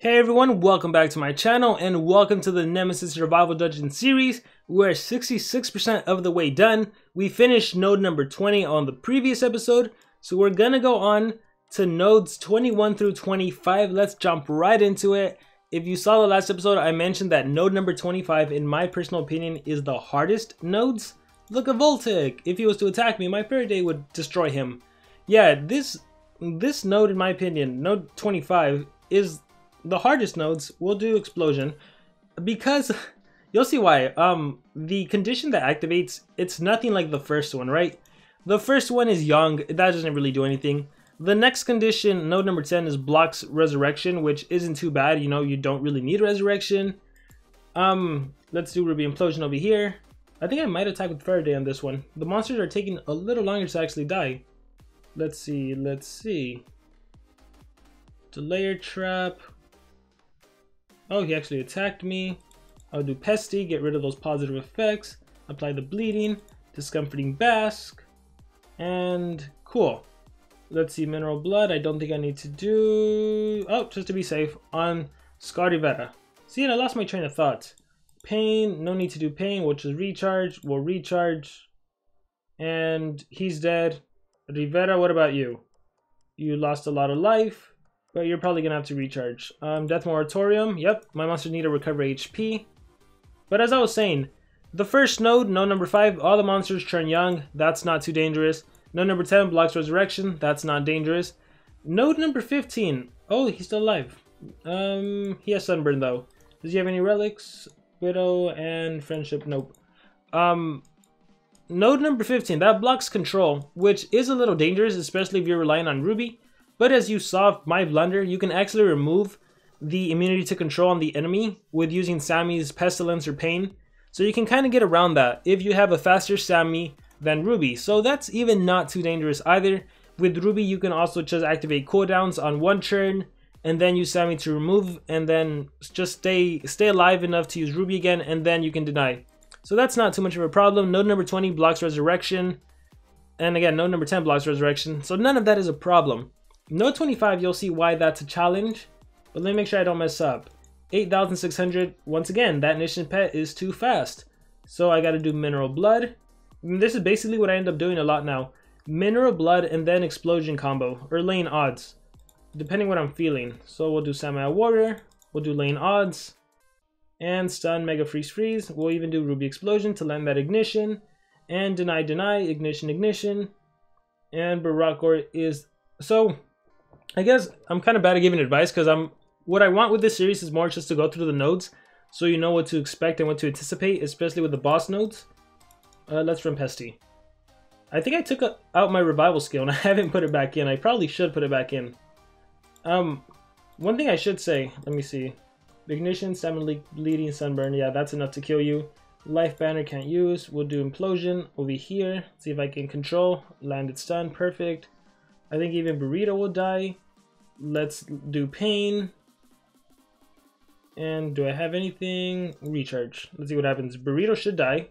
Hey everyone, welcome back to my channel and welcome to the Nemesis Survival Dungeon series. We're 66% of the way done. We finished node number 20 on the previous episode, so we're gonna go on to nodes 21 through 25. Let's jump right into it. If you saw the last episode, I mentioned that node number 25, in my personal opinion, is the hardest nodes. Look at Voltic. If he was to attack me, my Faraday would destroy him. Yeah, this node, in my opinion, node 25, is the hardest nodes. We'll do Explosion because you'll see why. The condition that activates, it's nothing like the first one, right? The first one is young, that doesn't really do anything. The next condition, node number 10, is blocks resurrection, which isn't too bad. You know, you don't really need resurrection. Let's do Ruby Implosion over here. I think I might attack with Faraday on this one. The monsters are taking a little longer to actually die. Let's see. Delayer Trap. Oh, he actually attacked me. I'll do Pesty, get rid of those positive effects. Apply the Bleeding, Discomforting Bask, and cool. Let's see, Mineral Blood, I don't think I need to do... Oh, just to be safe, on Scarivetta. See, and I lost my train of thought. Pain, no need to do Pain, we'll just recharge. We'll recharge. And he's dead. Rivera, what about you? You lost a lot of life. But you're probably gonna have to recharge. Death Moratorium. Yep, my monsters need to recover HP. But as I was saying, the first node number 5, all the monsters turn young. That's not too dangerous. Node number 10 blocks resurrection. That's not dangerous. Node number 15. Oh, he's still alive. He has Sunburn though. Does he have any relics? Widow and Friendship. Nope. Node number 15. That blocks control, which is a little dangerous, especially if you're relying on Ruby. But as you saw my blunder, you can actually remove the immunity to control on the enemy with using Sammy's Pestilence or Pain. So you can kind of get around that if you have a faster Sammy than Ruby. So that's even not too dangerous either. With Ruby, you can also just activate cooldowns on one turn and then use Sammy to remove, and then just stay alive enough to use Ruby again, and then you can deny. So that's not too much of a problem. Node number 20 blocks Resurrection. And again, node number 10 blocks Resurrection. So none of that is a problem. Node 25, you'll see why that's a challenge, but let me make sure I don't mess up. 8,600, once again, that Nation Pet is too fast. So I gotta do Mineral Blood. And this is basically what I end up doing a lot now. Mineral Blood and then Explosion combo, or Lane Odds, depending what I'm feeling. So we'll do Samurai Warrior, we'll do Lane Odds, and Stun, Mega Freeze. We'll even do Ruby Explosion to land that Ignition, and Deny, Ignition, and Barakor is... So... I guess I'm kind of bad at giving advice because what I want with this series is more just to go through the nodes so you know what to expect and what to anticipate, especially with the boss nodes. Let's run Pesty. I think I took out my revival skill and I haven't put it back in. I probably should put it back in. One thing I should say, let me see. Ignition, Stamina, Bleeding, Sunburn. Yeah, that's enough to kill you. Life Banner can't use. We'll do Implosion over here. See if I can control. Landed stun, perfect. I think even Burrito will die. Let's do Pain. And do I have anything? Recharge. Let's see what happens. Burrito should die.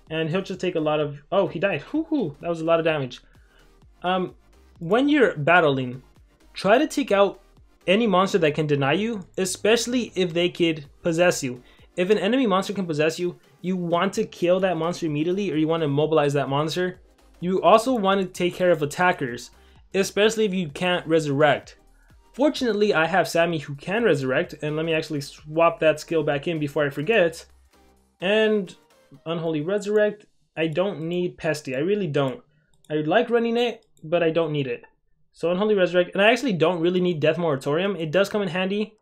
And he'll just take a lot of... Oh, he died. Whoo-hoo. That was a lot of damage. When you're battling, try to take out any monster that can deny you, especially if they could possess you. If an enemy monster can possess you, you want to kill that monster immediately, or you want to immobilize that monster. You also want to take care of attackers, especially if you can't resurrect. Fortunately, I have Sammy who can resurrect, and let me actually swap that skill back in before I forget. And Unholy Resurrect, I don't need Pesty, I really don't. I like running it, but I don't need it. So Unholy Resurrect, and I actually don't really need Death Moratorium. It does come in handy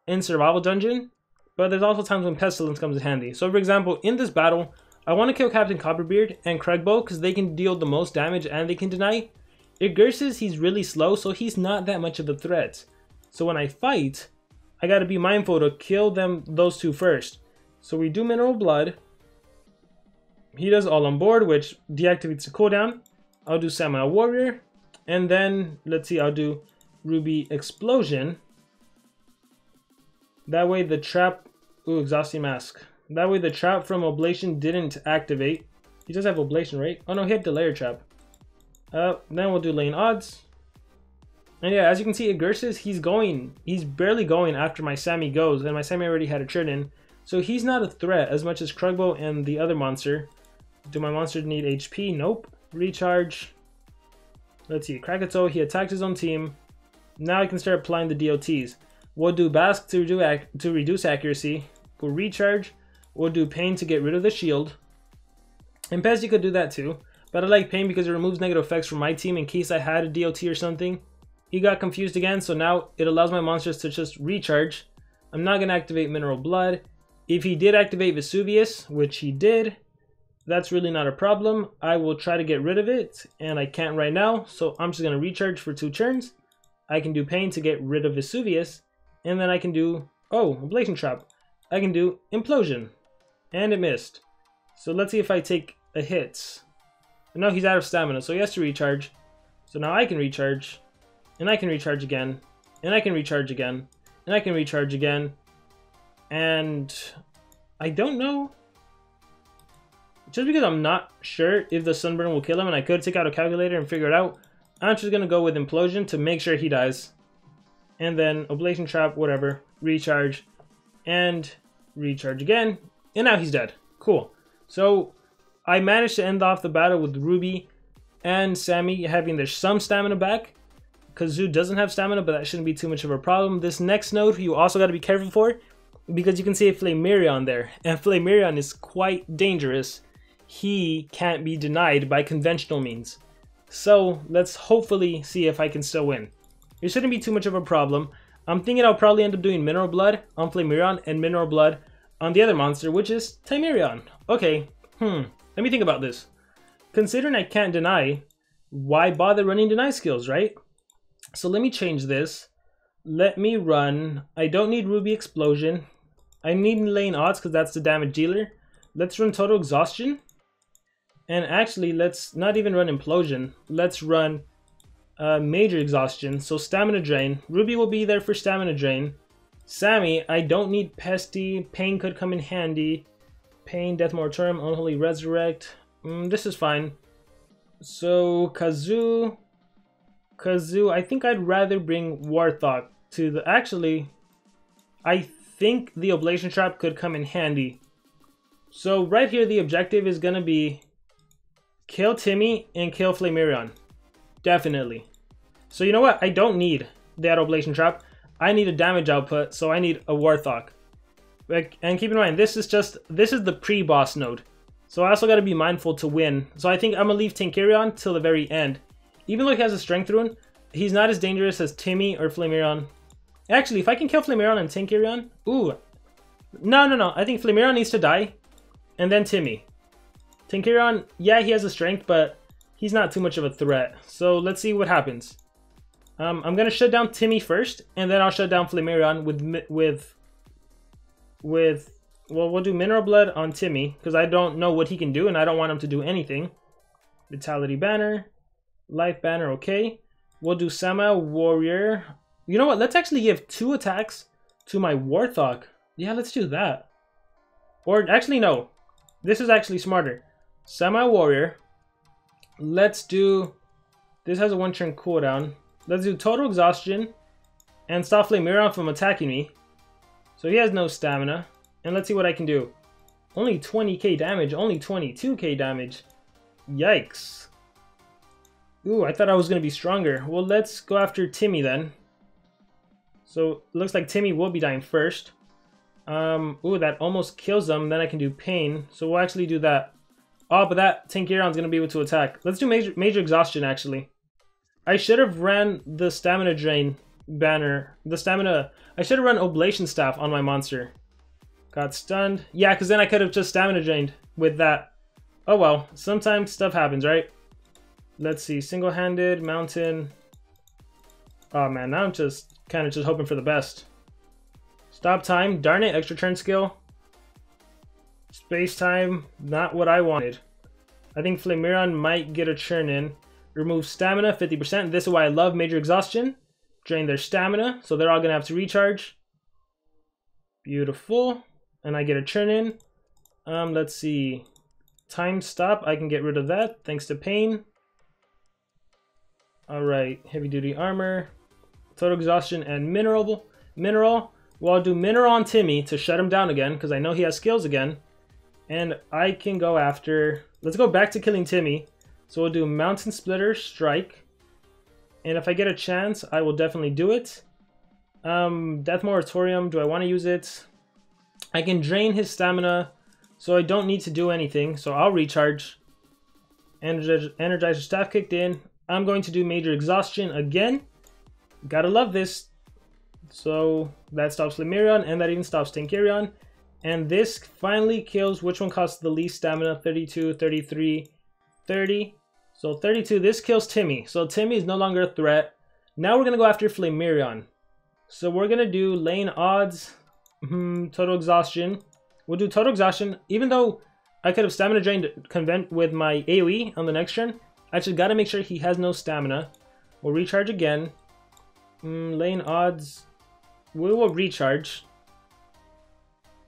in Survival Dungeon, but there's also times when Pestilence comes in handy. So for example, in this battle, I want to kill Captain Copperbeard and Craigbow because they can deal the most damage and they can deny. Igursis, he's really slow, so he's not that much of a threat. So when I fight, I gotta be mindful to kill those two first. So we do Mineral Blood. He does All on Board, which deactivates the cooldown. I'll do Samurai Warrior. And then, let's see, I'll do Ruby Explosion. That way the trap... Ooh, Exhausting Mask. That way the trap from Oblation didn't activate. He does have Oblation, right? Oh no, he had Delayer Trap. Then we'll do Lane Odds. And yeah, as you can see, Agursis, he's barely going after my Sammy goes, and my Sammy already had a turn in. So he's not a threat as much as Krugbo and the other monster. Do my monsters need HP? Nope. Recharge. Let's see, Krakatoa, he attacked his own team. Now I can start applying the DOTs. We'll do Bask to reduce accuracy. We'll recharge. We'll do Pain to get rid of the shield. And Pesty could do that too. But I like Pain because it removes negative effects from my team in case I had a DOT or something. He got confused again, so now it allows my monsters to just recharge. I'm not going to activate Mineral Blood. If he did activate Vesuvius, which he did, that's really not a problem. I will try to get rid of it, and I can't right now, so I'm just going to recharge for 2 turns. I can do Pain to get rid of Vesuvius, and then I can do, Ablation Trap. I can do Implosion, and it missed. So let's see if I take a hit. No, he's out of stamina, so he has to recharge. So now I can recharge. And I can recharge again, and I can recharge again, and I can recharge again, and I don't know, just because I'm not sure if the Sunburn will kill him, and I could take out a calculator and figure it out, I'm just going to go with Implosion to make sure he dies, and then Ablation Trap, whatever, recharge, and recharge again, and now he's dead. Cool. So I managed to end off the battle with Ruby and Sammy having their some stamina back. Kazoo doesn't have stamina, but that shouldn't be too much of a problem. This next node you also got to be careful for, because you can see a Flamarion there, and Flamarion is quite dangerous. He can't be denied by conventional means. So let's hopefully see if I can still win. It shouldn't be too much of a problem. I'm thinking I'll probably end up doing Mineral Blood on Flamarion and Mineral Blood on the other monster, which is Timerion. Okay, let me think about this. Considering I can't deny, why bother running deny skills, right? So let me change this. Let me run, I don't need Ruby Explosion. I need Lane Odds because that's the damage dealer. Let's run Total Exhaustion. And actually, let's not even run Implosion. Let's run Major Exhaustion. So Stamina Drain. Ruby will be there for Stamina Drain. Sammy, I don't need Pesty. Pain could come in handy. Pain, Death Moratorium, Unholy Resurrect. This is fine. So Kazoo, I think I'd rather bring Warthog to the... Actually, I think the Ablation Trap could come in handy. So right here, the objective is going to be kill Timmy and kill Flamarion. Definitely. So you know what? I don't need that Ablation Trap. I need a damage output, so I need a Warthog. And keep in mind, this is the pre-boss node. So I also got to be mindful to win. So I think I'm going to leave Tinkerion till the very end. Even though he has a Strength Rune, he's not as dangerous as Timmy or Flamarion. Actually, if I can kill Flamarion and Tinkerion... Ooh. No. I think Flamarion needs to die. And then Timmy. Tinkerion, yeah, he has a strength, but he's not too much of a threat. So let's see what happens. I'm going to shut down Timmy first. And then I'll shut down Flamarion well, we'll do Mineral Blood on Timmy. Because I don't know what he can do. And I don't want him to do anything. Vitality Banner. Life Banner, okay. We'll do Sama Warrior. You know what? Let's actually give 2 attacks to my Warthog. Yeah, let's do that. Or actually, no. This is actually smarter. Sama Warrior. Let's do... This has a 1-turn cooldown. Let's do Total Exhaustion. And stop Flamarion from attacking me. So he has no stamina. And let's see what I can do. Only 20k damage. Only 22k damage. Yikes. Ooh, I thought I was going to be stronger. Well, let's go after Timmy then. So, it looks like Timmy will be dying first. Ooh, that almost kills him. Then I can do Pain. So, we'll actually do that. Oh, but that Tinkerion's going to be able to attack. Let's do Major Exhaustion, actually. I should have ran the Stamina Drain banner. I should have run Oblation Staff on my monster. Got stunned. Yeah, because then I could have just Stamina Drained with that. Oh, well. Sometimes stuff happens, right? Let's see, single-handed, mountain. Oh man, now I'm just kind of just hoping for the best. Stop time, darn it, extra turn skill. Space time, not what I wanted. I think Flamarion might get a churn in. Remove stamina, 50%. This is why I love Major Exhaustion. Drain their stamina, so they're all gonna have to recharge. Beautiful. And I get a churn in. Let's see. Time stop, I can get rid of that, thanks to Pain. Alright, heavy duty armor. Total Exhaustion and Mineral. Well, I'll do Mineral on Timmy to shut him down again, because I know he has skills again. And I can go after... Let's go back to killing Timmy. So we'll do Mountain Splitter, Strike. And if I get a chance, I will definitely do it. Death Moratorium, do I want to use it? I can drain his stamina, so I don't need to do anything. So I'll recharge. Energizer Staff kicked in. I'm going to do Major Exhaustion again. Gotta love this. So that stops Lemurion, and that even stops Tinkerion. And this finally kills which one costs the least stamina, 32, 33, 30. So 32, this kills Timmy. So Timmy is no longer a threat. Now we're going to go after Flamirion. So we're going to do lane odds, total exhaustion. We'll do total exhaustion. Even though I could have stamina drained Convent with my AoE on the next turn, I just got to make sure he has no stamina. We'll recharge again. Lane odds. We will recharge.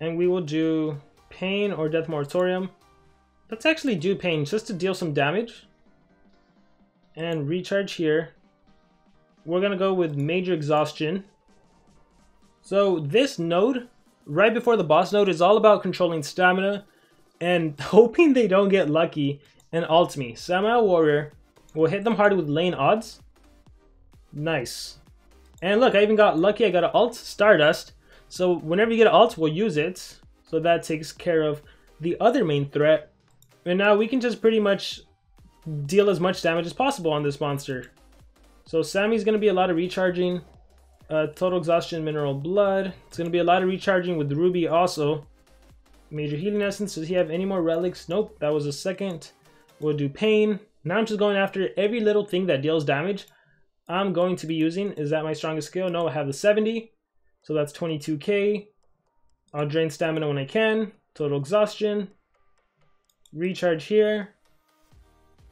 And we will do Pain or Death Moratorium. Let's actually do Pain just to deal some damage. And recharge here. We're going to go with Major Exhaustion. So this node, right before the boss node, is all about controlling stamina and hoping they don't get lucky and ult me. Samurai Warrior will hit them hard with lane odds. Nice. And look, I even got lucky. I got an ult, Stardust. So whenever you get an ult, we'll use it. So that takes care of the other main threat. And now we can just pretty much deal as much damage as possible on this monster. So Sammy's going to be a lot of recharging. Total Exhaustion, Mineral Blood. It's going to be a lot of recharging with Ruby also. Major Healing Essence. Does he have any more relics? Nope, that was a second. We'll do Pain. Now I'm just going after every little thing that deals damage. I'm going to be using. Is that my strongest skill? No, I have the 70. So that's 22k. I'll drain stamina when I can. Total Exhaustion. Recharge here.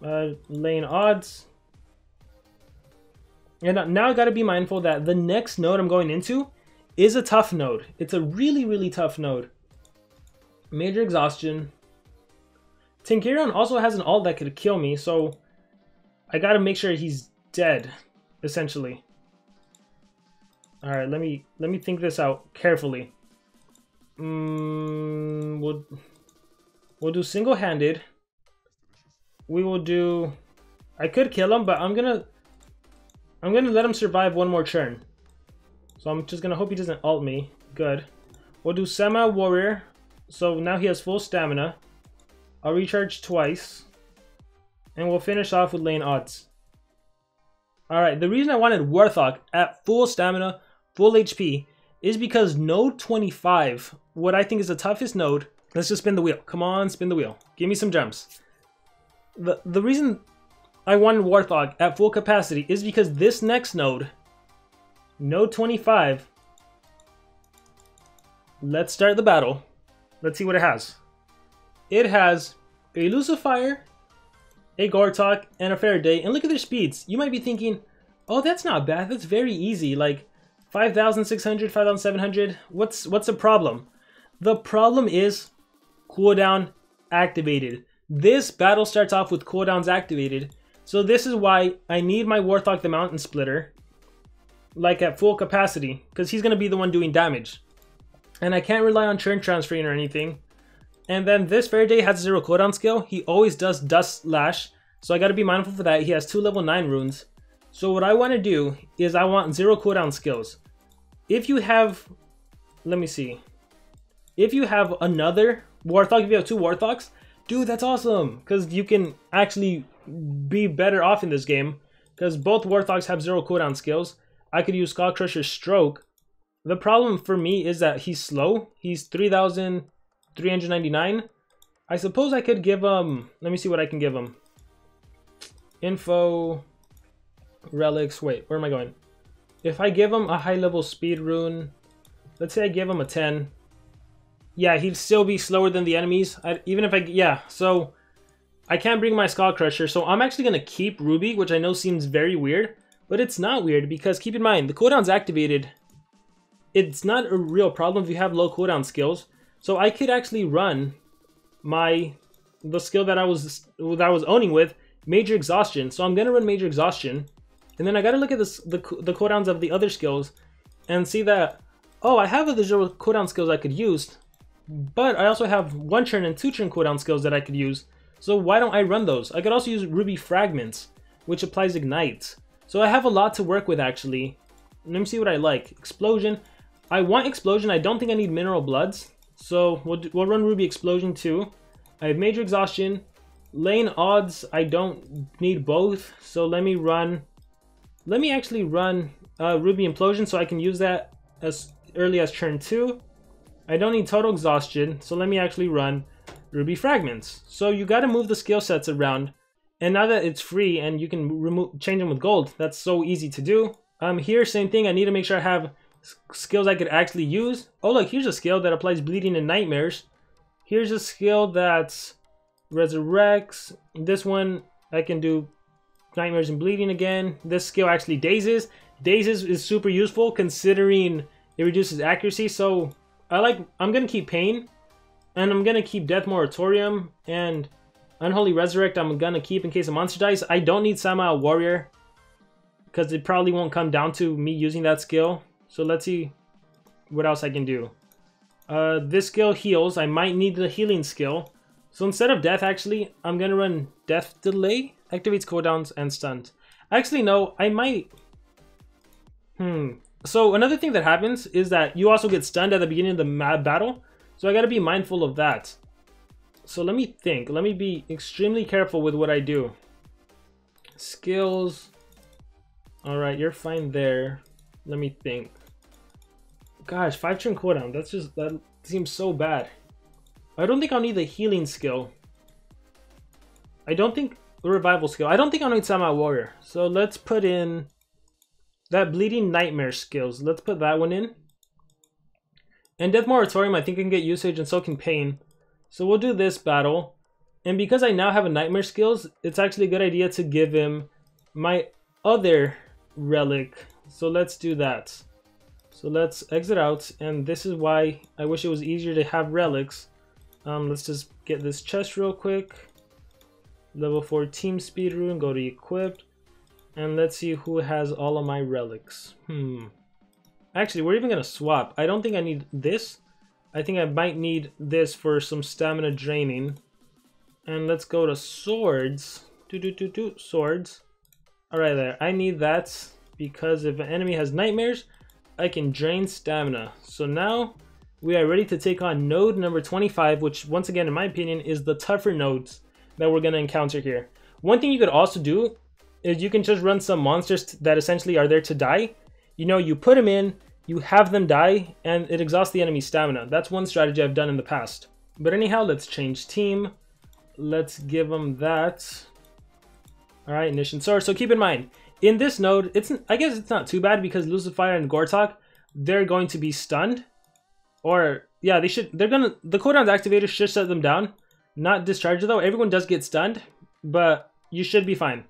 Lane odds. And now I gotta be mindful that the next node I'm going into is a tough node. It's a really, really tough node. Major Exhaustion. Tinkerion also has an ult that could kill me, so I gotta make sure he's dead, essentially. Alright, let me think this out carefully. We'll do single-handed. We will do... I could kill him, but I'm gonna let him survive one more turn. So I'm just gonna hope he doesn't ult me. Good. We'll do Samurai Warrior. So now he has full stamina. I'll recharge twice. And we'll finish off with lane odds. Alright, the reason I wanted Warthog at full stamina, full HP, is because node 25, what I think is the toughest node. Let's just spin the wheel. Come on, spin the wheel. Give me some gems. The reason I wanted Warthog at full capacity is because this next node, node 25, let's start the battle. Let's see what it has. It has a Lucifer, a Gortok, and a Faraday. And look at their speeds. You might be thinking, oh, that's not bad. That's very easy. Like 5,600, 5,700. What's the problem? The problem is cooldown activated. This battle starts off with cooldowns activated. So this is why I need my Warthog the Mountain Splitter, like at full capacity, because he's going to be the one doing damage. And I can't rely on turn transferring or anything. And then this Faraday has 0 cooldown skill. He always does Dust Lash, so I got to be mindful for that. He has 2 level 9 runes. So what I want to do is I want 0 cooldown skills. If you have, let me see. If you have another Warthog, if you have 2 Warthogs, dude, that's awesome, because you can actually be better off in this game, because both Warthogs have 0 cooldown skills. I could use Skull Crusher's Stroke. The problem for me is that he's slow. He's 3,399. I suppose I could give him, let me see what I can give him. Info, relics, wait, where am I going? If I give him a high level speed rune, let's say I give him a 10. Yeah, he'd still be slower than the enemies. So I can't bring my Skull Crusher, so I'm actually going to keep Ruby, which I know seems very weird, but it's not weird, because keep in mind, the cooldown's activated. It's not a real problem if you have low cooldown skills, so I could actually run the skill that I was owning with Major Exhaustion. So I'm going to run Major Exhaustion. And then I gotta look at this, the cooldowns of the other skills and see that, oh, I have other cooldown skills I could use, but I also have 1 turn and 2 turn cooldown skills that I could use. So why don't I run those? I could also use Ruby Fragments, which applies Ignite. So I have a lot to work with actually. Let me see what I like. Explosion. I want Explosion. I don't think I need Mineral Bloods. So we'll run Ruby Explosion too. I have Major Exhaustion. Lane Odds, I don't need both. So let me actually run Ruby Implosion so I can use that as early as turn 2. I don't need Total Exhaustion, so let me actually run Ruby Fragments. So you got to move the skill sets around, and now that it's free and you can change them with gold, that's so easy to do. Here, same thing. I need to make sure I have skills I could actually use. Oh look, here's a skill that applies Bleeding and Nightmares. Here's a skill that resurrects. This one I can do Nightmares and Bleeding again. This skill actually dazes. Dazes is super useful considering it reduces accuracy. So I'm gonna keep Pain, and I'm gonna keep Death Moratorium, and Unholy Resurrect I'm gonna keep in case a monster dies. I don't need Samurai Warrior because it probably won't come down to me using that skill. So let's see what else I can do. This skill heals. I might need the healing skill. So instead of Death, actually, I'm gonna run Death Delay. Activates cooldowns and stuns. Actually, no, I might... So another thing that happens is that you also get stunned at the beginning of the battle. So I gotta be mindful of that. So let me think. Let me be extremely careful with what I do. Skills. Alright, you're fine there. Let me think. Gosh, 5 turn cooldown. That seems so bad. I don't think I'll need the healing skill. I don't think the revival skill. I don't think I'll need Samurai Warrior. So let's put in that Bleeding Nightmare skills. Let's put that one in. And Death Moratorium, I think I can get usage, and so can Pain. So we'll do this battle. And because I now have a Nightmare skills, it's actually a good idea to give him my other relic. So let's do that. So let's exit out, and this is why I wish it was easier to have relics. Let's just get this chest real quick. Level 4 team speed rune, go to equipped, and let's see who has all of my relics. Actually, we're even gonna swap. I don't think I need this. I think I might need this for some stamina draining. And let's go to swords. Swords. Alright there. I need that because if an enemy has nightmares, I can drain stamina. So now we are ready to take on node number 25, which once again, in my opinion, is the tougher nodes that we're going to encounter here. One thing you could also do is you can just run some monsters that essentially are there to die. You know, you put them in, you have them die, and it exhausts the enemy's stamina. That's one strategy I've done in the past. But anyhow, let's change team. Let's give them that. Alright, Ignition Sword. So keep in mind, in this node, I guess it's not too bad because Lucifer and Gortok, they're going to be stunned. Or, yeah, the cooldown's activator should shut them down. Not discharge though. Everyone does get stunned, but you should be fine.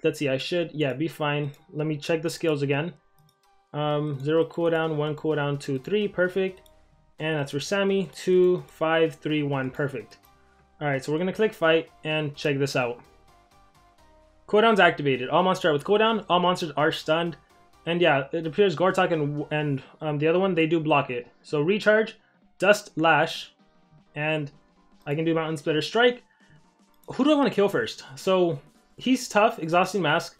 Let's see, I should, yeah, be fine. Let me check the skills again. 0 cooldown, 1 cooldown, 2, 3, perfect. And that's for Sammy, 2, 5, 3, 1, perfect. Alright, so we're gonna click fight and check this out. Cooldown's activated. All monsters are with cooldown, all monsters are stunned. And yeah, it appears Gortok and the other one, they do block it. So recharge, Dust Lash, and I can do Mountain Splitter Strike. Who do I want to kill first? So he's tough, Exhausting Mask,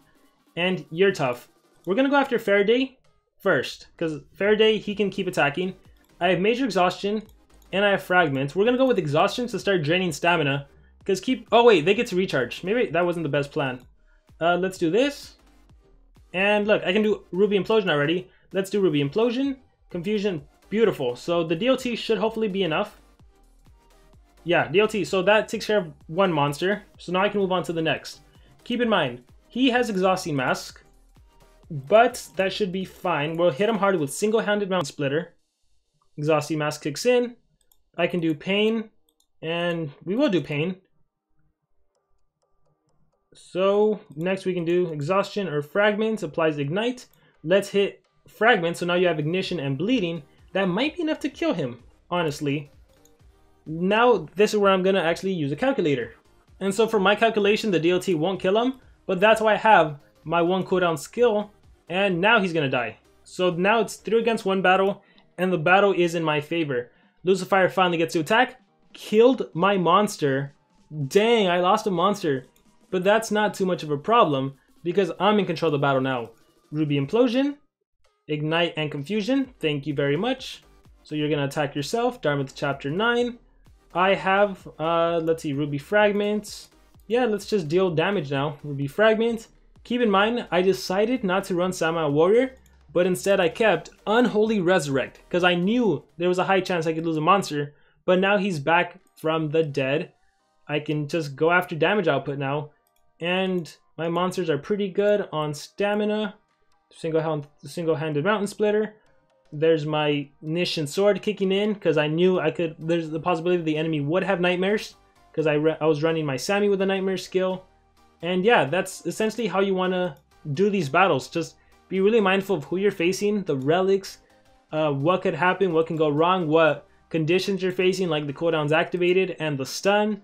and you're tough. We're going to go after Faraday first, because Faraday, he can keep attacking. I have Major Exhaustion, and I have Fragment. We're going to go with Exhaustion to start draining stamina, because oh wait, they get to recharge. Maybe that wasn't the best plan. Let's do this. And look, I can do Ruby Implosion already. Let's do Ruby Implosion. Confusion, beautiful. So the DLT should hopefully be enough. Yeah, DLT, so that takes care of one monster. So now I can move on to the next. Keep in mind, he has Exhausting Mask, but that should be fine. We'll hit him hard with Single-Handed Mountain Splitter. Exhausting Mask kicks in. I can do Pain, and we will do Pain. So next we can do Exhaustion or Fragments, applies Ignite. Let's hit Fragment, so now you have Ignition and Bleeding. That might be enough to kill him, honestly. Now this is where I'm gonna actually use a calculator. And so for my calculation, the DLT won't kill him, but that's why I have my 1 cooldown skill, and now he's gonna die. So now it's 3 against 1 battle, and the battle is in my favor. Lucifer finally gets to attack, killed my monster. Dang, I lost a monster. But that's not too much of a problem, because I'm in control of the battle now. Ruby Implosion, Ignite and Confusion, thank you very much. So you're gonna attack yourself, Untitled Chapter 9. I have, let's see, Ruby Fragments. Yeah, let's just deal damage now. Ruby Fragment. Keep in mind, I decided not to run Samurai Warrior, but instead I kept Unholy Resurrect, because I knew there was a high chance I could lose a monster, but now he's back from the dead. I can just go after damage output now, and my monsters are pretty good on stamina. Single-handed Mountain Splitter. There's my Nishin Sword kicking in, because I knew there's the possibility the enemy would have nightmares, because I was running my Sammy with a nightmare skill. And yeah, that's essentially how you want to do these battles. Just be really mindful of who you're facing, the relics, what could happen, what can go wrong, what conditions you're facing, like the cooldown's activated and the stun.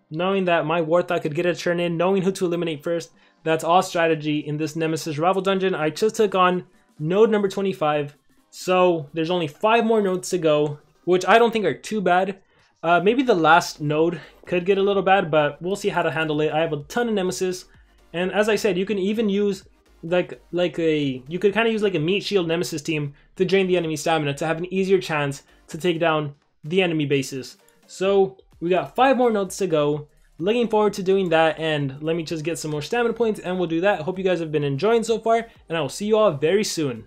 Knowing that my Warthog could get a turn in, knowing who to eliminate first, that's all strategy in this Nemesis rival dungeon. I just took on node number 25, so there's only 5 more nodes to go, which I don't think are too bad. Maybe the last node could get a little bad, but we'll see how to handle it. I have a ton of Nemesis, and as I said, you can even use you could kind of use like a meat shield Nemesis team to drain the enemy stamina to have an easier chance to take down the enemy bases. So we got 5 more nodes to go. Looking forward to doing that, and let me just get some more stamina points and we'll do that. Hope you guys have been enjoying so far, and I will see you all very soon.